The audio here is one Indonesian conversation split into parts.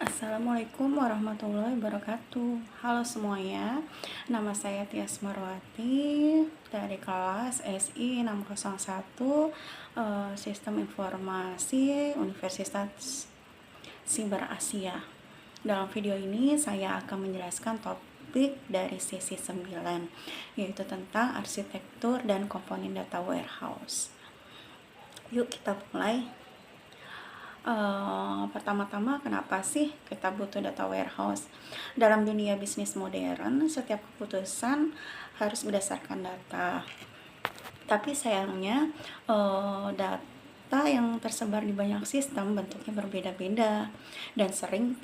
Assalamualaikum warahmatullahi wabarakatuh. Halo semuanya, nama saya Tias Marwati dari kelas SI 601 Sistem Informasi Universitas Siber Asia. Dalam video ini saya akan menjelaskan topik dari sesi 9, yaitu tentang arsitektur dan komponen data warehouse. Yuk kita mulai. Pertama-tama, kenapa sih kita butuh data warehouse? Dalam dunia bisnis modern, setiap keputusan harus berdasarkan data. Tapi sayangnya, data yang tersebar di banyak sistem bentuknya berbeda-beda dan sering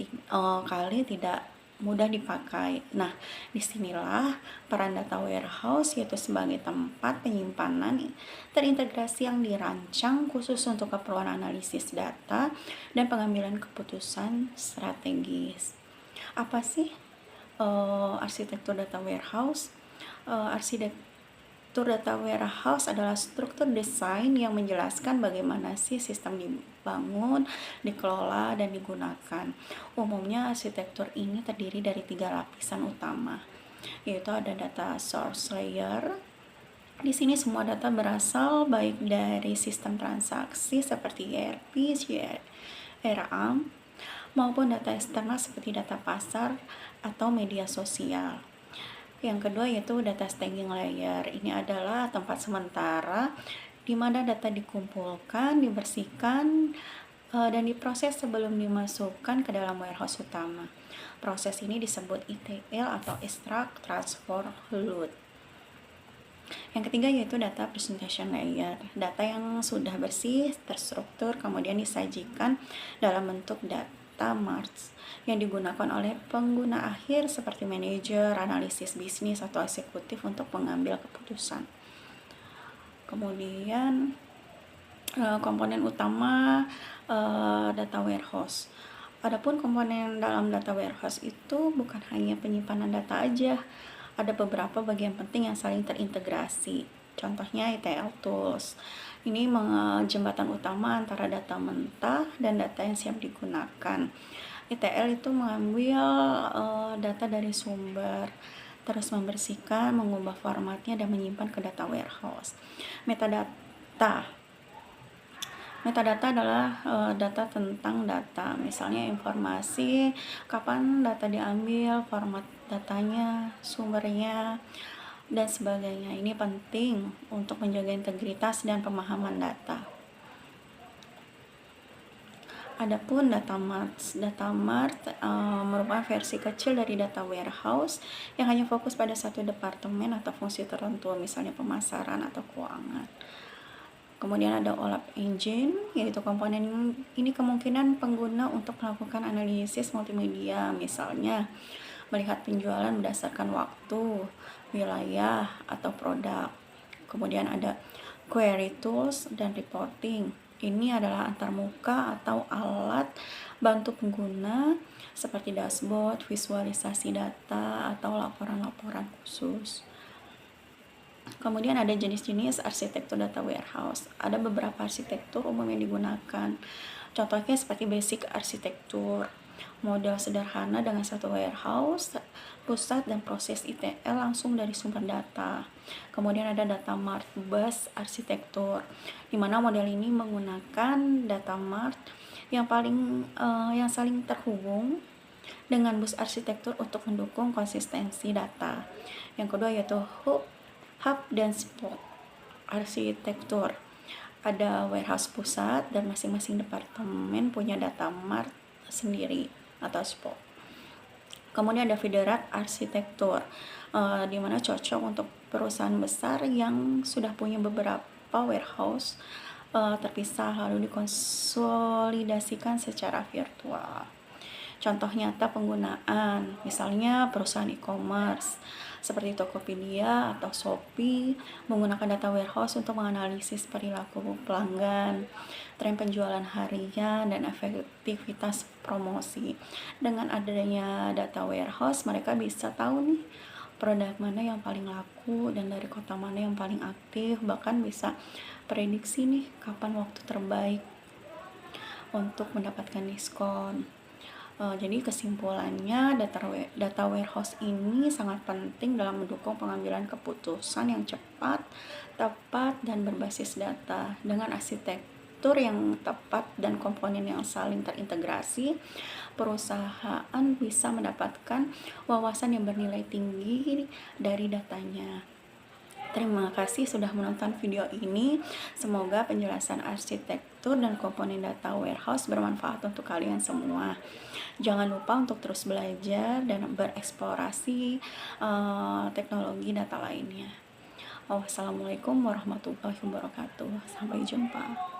kali tidak mudah dipakai. Nah, disinilah peran data warehouse, yaitu sebagai tempat penyimpanan terintegrasi yang dirancang khusus untuk keperluan analisis data dan pengambilan keputusan strategis. Apa sih arsitektur data warehouse? Arsitektur data warehouse adalah struktur desain yang menjelaskan bagaimana sih sistem dibangun, dikelola, dan digunakan. Umumnya arsitektur ini terdiri dari 3 lapisan utama, yaitu ada data source layer. Di sini semua data berasal baik dari sistem transaksi seperti ERP, CRM, maupun data eksternal seperti data pasar atau media sosial. Yang kedua yaitu data staging layer. Ini adalah tempat sementara di mana data dikumpulkan, dibersihkan, dan diproses sebelum dimasukkan ke dalam warehouse utama. Proses ini disebut ETL atau Extract, Transform, Load. Yang ketiga yaitu data presentation layer. Data yang sudah bersih, terstruktur, kemudian disajikan dalam bentuk data marts yang digunakan oleh pengguna akhir seperti manajer, analisis bisnis, atau eksekutif untuk mengambil keputusan. Kemudian komponen utama data warehouse. Adapun komponen dalam data warehouse itu bukan hanya penyimpanan data aja, ada beberapa bagian penting yang saling terintegrasi. Contohnya ETL tools. Ini jembatan utama antara data mentah dan data yang siap digunakan. ETL itu mengambil data dari sumber, terus membersihkan, mengubah formatnya, dan menyimpan ke data warehouse. Metadata adalah data tentang data, misalnya informasi kapan data diambil, format datanya, sumbernya, dan sebagainya. Ini penting untuk menjaga integritas dan pemahaman data. Adapun data mart merupakan versi kecil dari data warehouse yang hanya fokus pada satu departemen atau fungsi tertentu, misalnya pemasaran atau keuangan. Kemudian ada OLAP engine, yaitu komponen ini kemungkinan pengguna untuk melakukan analisis multimedia, misalnya melihat penjualan berdasarkan waktu, wilayah, atau produk. Kemudian ada query tools dan reporting. Ini adalah antarmuka atau alat bantu pengguna seperti dashboard, visualisasi data, atau laporan-laporan khusus. Kemudian ada jenis-jenis arsitektur data warehouse. Ada beberapa arsitektur umum yang digunakan. Contohnya seperti basic arsitektur, model sederhana dengan satu warehouse, pusat dan proses ETL langsung dari sumber data. Kemudian ada data mart bus arsitektur, di mana model ini menggunakan data mart yang saling terhubung dengan bus arsitektur untuk mendukung konsistensi data. Yang kedua yaitu hub dan spoke arsitektur. Ada warehouse pusat dan masing-masing departemen punya data mart sendiri atau spoke. Kemudian ada federat arsitektur, di mana cocok untuk perusahaan besar yang sudah punya beberapa warehouse terpisah lalu dikonsolidasikan secara virtual. Contoh nyata penggunaan, misalnya perusahaan e-commerce seperti Tokopedia atau Shopee menggunakan data warehouse untuk menganalisis perilaku pelanggan, tren penjualan harian, dan efektivitas promosi. Dengan adanya data warehouse, mereka bisa tahu nih produk mana yang paling laku dan dari kota mana yang paling aktif, bahkan bisa prediksi nih kapan waktu terbaik untuk mendapatkan diskon. Jadi kesimpulannya, data warehouse ini sangat penting dalam mendukung pengambilan keputusan yang cepat, tepat, dan berbasis data. Dengan arsitektur yang tepat dan komponen yang saling terintegrasi, perusahaan bisa mendapatkan wawasan yang bernilai tinggi dari datanya. Terima kasih sudah menonton video ini. Semoga penjelasan arsitektur dan komponen data warehouse bermanfaat untuk kalian semua. Jangan lupa untuk terus belajar dan bereksplorasi teknologi data lainnya. Wassalamualaikum warahmatullahi wabarakatuh. Sampai jumpa.